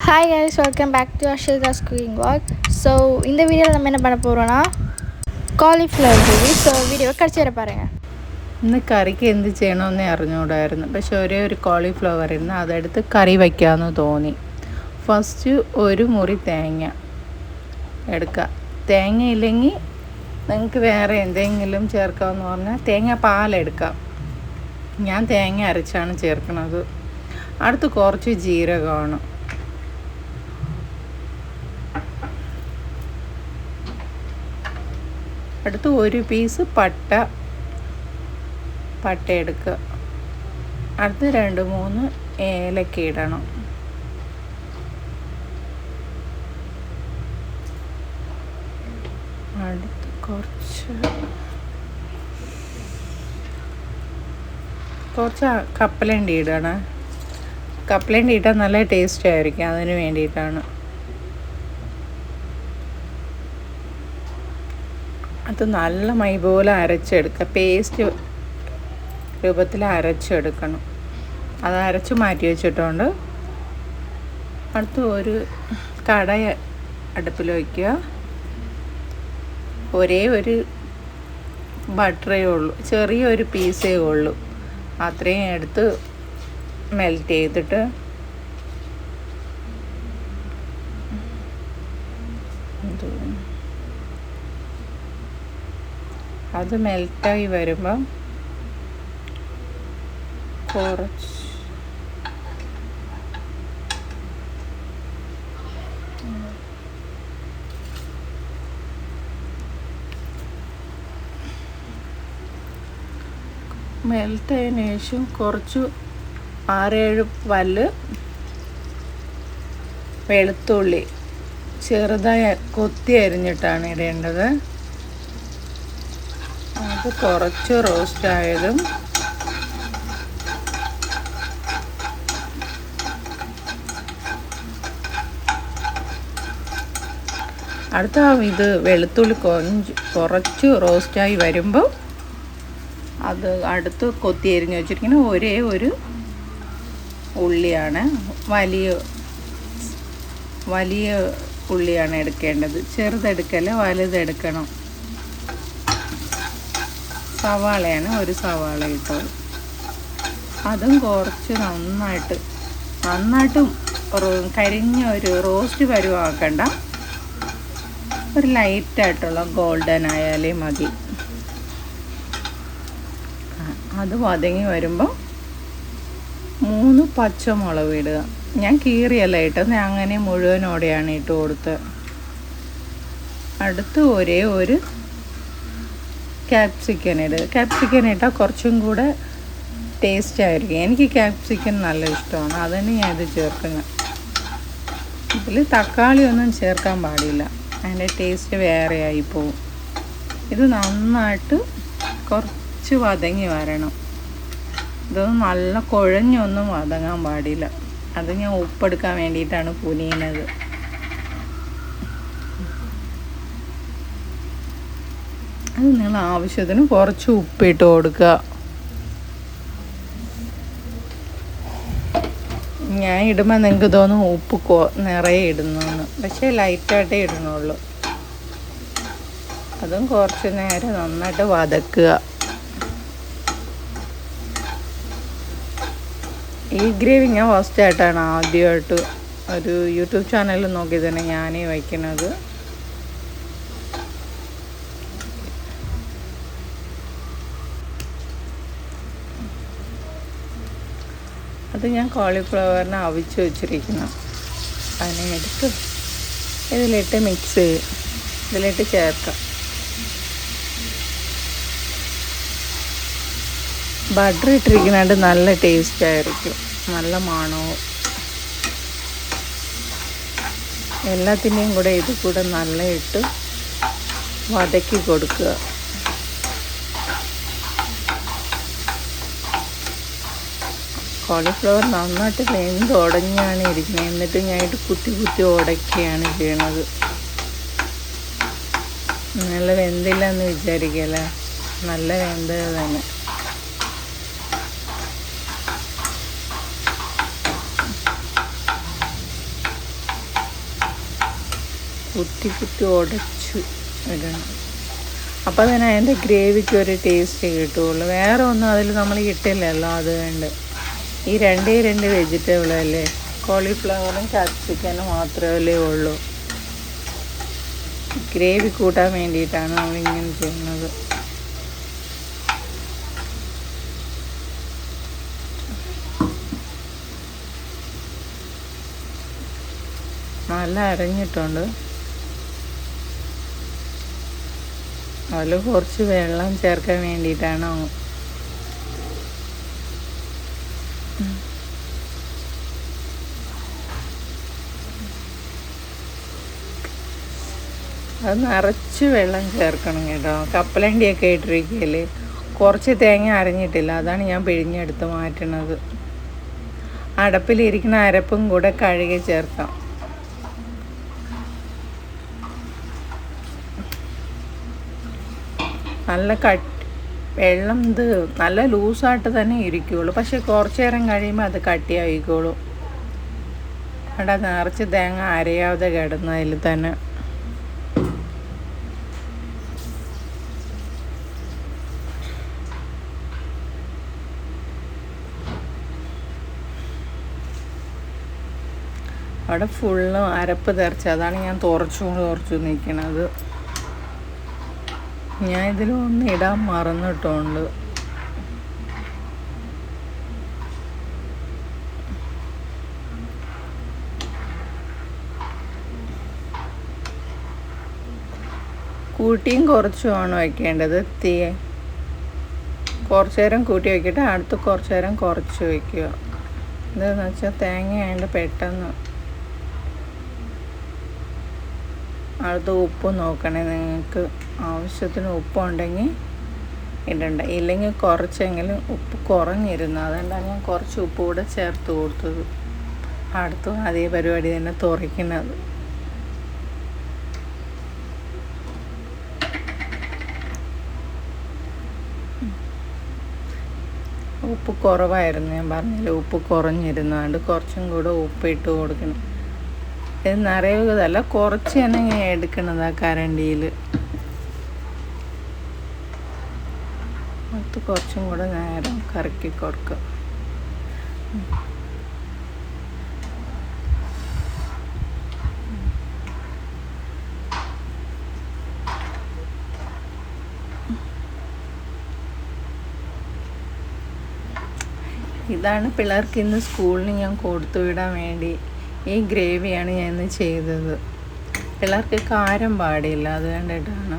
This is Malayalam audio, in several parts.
Hi guys, welcome back to Ashita's cooking vlog. So இந்த வீடியோவில் நம்ம என்ன பண்ண போகிறோன்னா காலிஃப்ளவர் கிரேவி. ஸோ வீடியோ கடைசி வரை பாருங்கள். ഇന്ന് കറിക്ക് എന്ത് ചെയ്യണമെന്നേ അറിഞ്ഞുകൂടായിരുന്നു. പക്ഷെ ഒരേ ഒരു കോളിഫ്ലവർ ഇരുന്ന് അതെടുത്ത് കറി വയ്ക്കാമെന്ന് തോന്നി. ഫസ്റ്റ് ഒരു മുറി തേങ്ങ എടുക്കുക. തേങ്ങ ഇല്ലെങ്കിൽ നിങ്ങൾക്ക് വേറെ എന്തെങ്കിലും ചേർക്കാമെന്ന് പറഞ്ഞാൽ തേങ്ങ പാലെടുക്കാം. ഞാൻ തേങ്ങ അരച്ചാണ് ചേർക്കുന്നത്. അടുത്ത് കുറച്ച് ജീരകമാണ്. അടുത്ത് ഒരു പീസ് പട്ട എടുക്കുക. അടുത്ത് 2-3 ഏലക്ക ഇടണം. അടുത്ത് കുറച്ച് കപ്പലണ്ടി ഇടണം. കപ്പലണ്ടി ഇട്ടാൽ നല്ല ടേസ്റ്റ് ആയിരിക്കും, അതിന് വേണ്ടിയിട്ടാണ്. അത് നല്ല മൈ പോലെ അരച്ചെടുക്കുക. പേസ്റ്റ് രൂപത്തിൽ അരച്ചെടുക്കണം. അത് അരച്ച് മാറ്റി വെച്ചിട്ടുണ്ട്. അടുത്ത് ഒരു കടായി അടുപ്പിൽ വയ്ക്കുക. ഒരേ ഒരു ബട്ടറേ ഉള്ളൂ, ചെറിയൊരു പീസേ ഉള്ളൂ. അത്രയും എടുത്ത് മെൽറ്റ് ചെയ്തിട്ട് അത് മെൽറ്റായി വരുമ്പം കുറച്ച് മെൽറ്റായതിനു ശേഷം കുറച്ച് 6-7 പല്ല് വെളുത്തുള്ളി ചെറുതായി കൊത്തി അരിഞ്ഞിട്ടാണ് ഇടേണ്ടത്. അത് കുറച്ച് റോസ്റ്റായതും അടുത്ത ഇത് വെളുത്തുള്ളി കുറച്ച് റോസ്റ്റായി വരുമ്പോൾ അത് അടുത്ത് കൊത്തി അരിഞ്ഞ് വെച്ചിരിക്കുന്ന ഒരേ ഒരു ഉള്ളിയാണ്. വലിയ ഉള്ളിയാണ് എടുക്കേണ്ടത്. ചെറുതെടുക്കല്ല, വലുതെടുക്കണം. സവാളയാണ്, ഒരു സവാള ഇട്ടത്. അതും കുറച്ച് നന്നായിട്ട് കരിഞ്ഞ ഒരു റോസ്റ്റ് പരുവാക്കണ്ട, ഒരു ലൈറ്റായിട്ടുള്ള ഗോൾഡൻ ആയാലേ മതി. അത് വതങ്ങി വരുമ്പോൾ 3 പച്ചമുളക് ഇടുക. ഞാൻ കീറിയല്ല ഇട്ടത്, ഞാൻ അങ്ങനെ മുഴുവനോടെയാണ് ഇട്ട് കൊടുത്തത്. അടുത്ത് ഒരേ ഒരു ക്യാപ്സിക്കൻ ഇടുക. ക്യാപ്സിക്കൻ ഇട്ടാൽ കുറച്ചും കൂടെ ടേസ്റ്റ് ആയിരിക്കും. എനിക്ക് ക്യാപ്സിക്കൻ നല്ല ഇഷ്ടമാണ്, അതിന് ഞാൻ ഇത് ചേർക്കുന്നത്. ഇതിൽ തക്കാളി ഒന്നും ചേർക്കാൻ പാടില്ല, അതിൻ്റെ ടേസ്റ്റ് വേറെ ആയിപ്പോവും. ഇത് നന്നായിട്ട് കുറച്ച് വതങ്ങി വരണം. ഇതൊന്നും നല്ല കുഴഞ്ഞൊന്നും വതങ്ങാൻ പാടില്ല. അത് ഞാൻ ഉപ്പെടുക്കാൻ വേണ്ടിയിട്ടാണ് കുനിയുന്നത്. അത് നിങ്ങൾ ആവശ്യത്തിന് കുറച്ച് ഉപ്പിട്ട് കൊടുക്കുക. ഞാൻ ഇടുമ്പോൾ നിങ്ങൾക്ക് തോന്നും ഉപ്പ് നിറയെ ഇടുന്നു, പക്ഷേ ലൈറ്റായിട്ടേ ഇടണുള്ളൂ. അതും കുറച്ച് നേരം നന്നായിട്ട് വതക്കുക. ഈ ഗ്രേവി ഞാൻ ഫസ്റ്റായിട്ടാണ് ആദ്യമായിട്ട് ഒരു യൂട്യൂബ് ചാനലിൽ നോക്കി തന്നെ ഞാനേ വയ്ക്കുന്നത്. അത് ഞാൻ കോളിഫ്ലവറിനെ അവിച്ച് വെച്ചിരിക്കുന്നു. അതിനെ എടുത്ത് ഇതിലിട്ട് മിക്സ് ചെയ്യും, ഇതിലിട്ട് ചേർക്കാം. ബട്ടർ ഇട്ടിരിക്കുന്നതുകൊണ്ട് നല്ല ടേസ്റ്റ് ആയിരിക്കും, നല്ല മണവും. എല്ലാത്തിൻ്റെയും കൂടെ ഇത് കൂടെ നല്ല ഇട്ട് വതക്കി കൊടുക്കുക. കോളിഫ്ലവർ നന്നായിട്ട് വെന്ത് ഉടഞ്ഞാണ് ഇരിക്കുന്നത്. എന്നിട്ട് ഞാനിട്ട് കുത്തി ഉടയ്ക്കുകയാണ് ചെയ്യണത്. നല്ല വെന്തില്ല എന്ന് വിചാരിക്കല്ലേ, നല്ല വെന്തത് തന്നെ. കുത്തി കുത്തി ഉടച്ചു ഇടണം. അപ്പോൾ തന്നെ അതിൻ്റെ ഗ്രേവിക്ക് ഒരു ടേസ്റ്റ് കിട്ടുകയുള്ളൂ. വേറെ ഒന്നും അതിൽ നമ്മൾ ഇട്ടില്ലല്ലോ, അതുകൊണ്ട് ഈ രണ്ട് വെജിറ്റബിളല്ലേ, കോളിഫ്ലവറും ക്യാപ്സിക്കനും മാത്രമല്ലേ ഉള്ളൂ. ഗ്രേവി കൂട്ടാൻ വേണ്ടിയിട്ടാണ് നമ്മളിങ്ങനെ ചെയ്യുന്നത്. നല്ല അരഞ്ഞിട്ടുണ്ട്. അതിൽ കുറച്ച് വെള്ളം ചേർക്കാൻ വേണ്ടിയിട്ടാണ്. അത് നിറച്ച് വെള്ളം ചേർക്കണം കേട്ടോ. കപ്പലണ്ടിയൊക്കെ ഇട്ടിരിക്കൽ കുറച്ച് തേങ്ങ അരഞ്ഞിട്ടില്ല, അതാണ് ഞാൻ പിഴിഞ്ഞെടുത്ത് മാറ്റണത്. അടപ്പിലിരിക്കുന്ന അരപ്പും കൂടെ കഴുകി ചേർക്കാം. നല്ല വെള്ളം ഇത് നല്ല ലൂസായിട്ട് തന്നെ ഇരിക്കുകയുള്ളൂ, പക്ഷെ കുറച്ച് നേരം കഴിയുമ്പോൾ അത് കട്ടിയായിക്കോളൂ. അവിടെ നിറച്ച് തേങ്ങ അരയാതെ കിടന്നതിൽ തന്നെ. അവിടെ ഫുള്ളും അരപ്പ് തെറിച്ച്, അതാണ് ഞാൻ തുറച്ചു നിൽക്കണത്. ഞാൻ ഇതിലൊന്നും ഇടാൻ മറന്നിട്ടുണ്ട്. കൂട്ടിയും കുറച്ചുമാണ് വയ്ക്കേണ്ടത്. കുറച്ച് നേരം കൂട്ടി വയ്ക്കിട്ട് അടുത്ത് കുറച്ച് നേരം കുറച്ച് വയ്ക്കുക. എന്താണെന്ന് വെച്ചാൽ തേങ്ങ ആയതുകൊണ്ട് പെട്ടെന്ന്. അടുത്ത് ഉപ്പ് നോക്കണേ, നിങ്ങൾക്ക് ആവശ്യത്തിന് ഉപ്പുണ്ടെങ്കിൽ ഇടണ്ട, ഇല്ലെങ്കിൽ കുറച്ചെങ്കിലും ഉപ്പ് കുറഞ്ഞിരുന്നു. അതുകൊണ്ടാണ് ഞാൻ കുറച്ച് ഉപ്പ് കൂടെ ചേർത്ത് കൊടുത്തത്. അടുത്തും അതേ പരിപാടി തന്നെ തുറയ്ക്കുന്നത്. ഉപ്പ് കുറവായിരുന്നു, ഞാൻ പറഞ്ഞില്ല, ഉപ്പ് കുറഞ്ഞിരുന്നു. അതുകൊണ്ട് കുറച്ചും കൂടെ ഉപ്പ് ഇട്ട് കൊടുക്കണം. ഇത് നിറയുകയല്ല, കുറച്ച് തന്നെ ഞാൻ എടുക്കണതാ കരണ്ടിയിൽ. അത് കുറച്ചും കൂടെ നേരം കറക്കി കൊടുക്കുക. ഇതാണ് പിള്ളേർക്ക് ഇന്ന് സ്കൂളിന് ഞാൻ കൊടുത്തു വിടാൻ വേണ്ടി ഈ ഗ്രേവിയാണ് ഞാൻ ഇന്ന് ചെയ്തത്. പിള്ളേർക്ക് കാരം പാടില്ല, അത് കണ്ടിട്ടാണ്.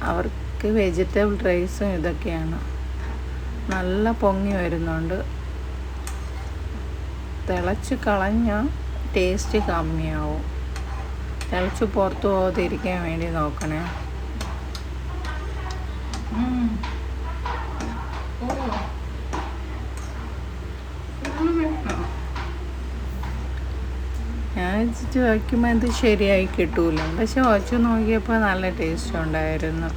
അവർക്ക് വെജിറ്റബിൾ റൈസും ഇതൊക്കെയാണ്. നല്ല പൊങ്ങി വരുന്നുണ്ട്. തിളച്ച് കളഞ്ഞാൽ ടേസ്റ്റ് കമ്മിയാവും. തിളച്ച് പുറത്ത് പോകാതിരിക്കാൻ വേണ്ടി നോക്കണേ. ഞാൻ വെച്ചിട്ട് വയ്ക്കുമ്പോൾ ഇത് ശരിയായി കിട്ടൂല, പക്ഷെ വച്ച് നോക്കിയപ്പോൾ നല്ല ടേസ്റ്റ് ഉണ്ടായിരുന്നു.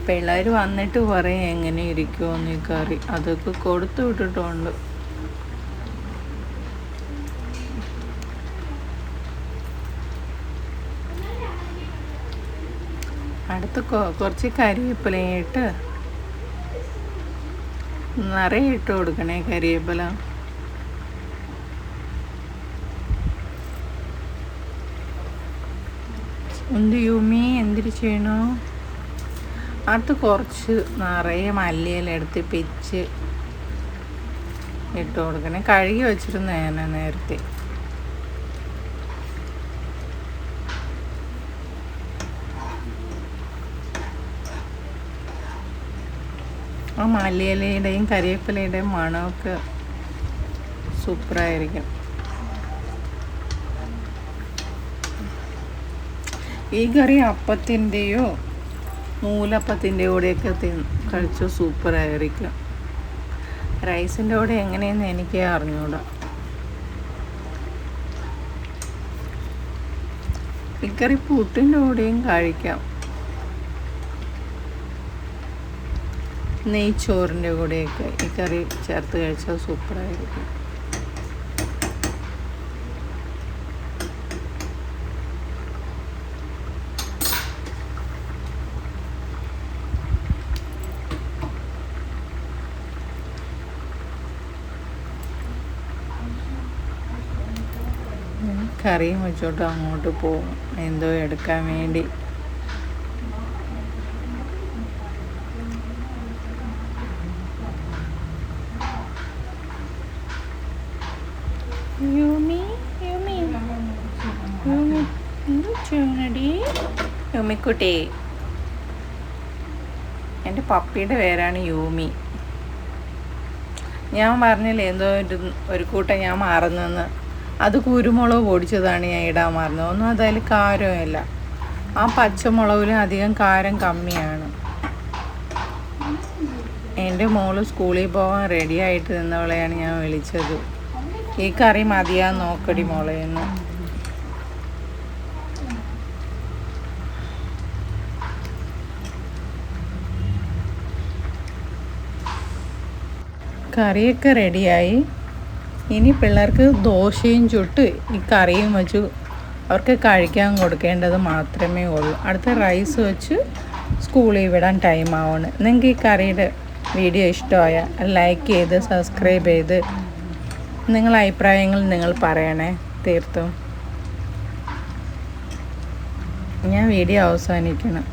പിള്ളേർ വന്നിട്ട് പറയും എങ്ങനെ ഇരിക്കുമെന്ന് ഈ കറി. അതൊക്കെ കൊടുത്തു വിട്ടിട്ടുണ്ട്. അടുത്ത് കുറച്ച് കരിവേപ്പിലയിട്ട് നിറയെ ഇട്ട് കൊടുക്കണേ കരിവേപ്പില. എന്തിരി ചെയ്യണോ? അടുത്ത് കുറച്ച് നിറയെ മല്ലിയില എടുത്ത് പിച്ച് ഇട്ട് കൊടുക്കണേ. കഴുകി വെച്ചിരുന്ന ഞാൻ നേരത്തെ. ആ മല്ലിയിലയുടെയും കരിവേപ്പിലയുടെയും മണമൊക്കെ സൂപ്പറായിരിക്കും. ഈ കറി അപ്പത്തിൻ്റെയോ നൂലപ്പത്തിൻ്റെ കൂടെയൊക്കെ കഴിച്ച് സൂപ്പറായിരിക്കും. റൈസിൻ്റെ കൂടെ എങ്ങനെയെന്ന് എനിക്ക് അറിഞ്ഞൂടാ. ഈ കറി പുട്ടിൻ്റെ കൂടെയും കഴിക്കാം, നെയ്ച്ചോറിൻ്റെ കൂടെയൊക്കെ ഈ കറി ചേർത്ത് കഴിച്ചാൽ സൂപ്പറായിരിക്കും. കറിയും വെച്ചോട്ട് അങ്ങോട്ട് പോകും എന്തോ എടുക്കാൻ വേണ്ടി. യൂമിക്കുട്ടി, എൻ്റെ പപ്പിയുടെ പേരാണ് യൂമി. ഞാൻ പറഞ്ഞില്ലേ എന്തോ ഒരു കൂട്ടം ഞാൻ മറന്നെന്ന്. അത് കുരുമുളക് പൊടിച്ചതാണ് ഞാൻ ഇടാൻ മറന്നത്. ഒന്നും അതിൽ കാരമില്ല. ആ പച്ചമുളകിലും അധികം കാരം കമ്മിയാണ്. എൻ്റെ മോള് സ്കൂളിൽ പോകാൻ റെഡി ആയിട്ട് നിന്നവളെയാണ് ഞാൻ വിളിച്ചത്. ഈ കറി മതിയാന്ന് നോക്കടി മോളെ എന്ന്. കറിയൊക്കെ റെഡിയായി. ഇനി പിള്ളേർക്ക് ദോശയും ചുട്ട് ഈ കറിയും വെച്ച് അവർക്ക് കഴിക്കാൻ കൊടുക്കേണ്ടത് മാത്രമേ ഉള്ളൂ. അടുത്ത റൈസ് വെച്ച് സ്കൂളിൽ വിടാൻ ടൈം ആവണം. നിങ്ങൾക്ക് ഈ കറിയുടെ വീഡിയോ ഇഷ്ടമായ ലൈക്ക് ചെയ്ത് സബ്സ്ക്രൈബ് ചെയ്ത് നിങ്ങളുടെ അഭിപ്രായങ്ങൾ നിങ്ങൾ പറയണേ. തീർത്തും ഞാൻ വീഡിയോ അവസാനിക്കണം.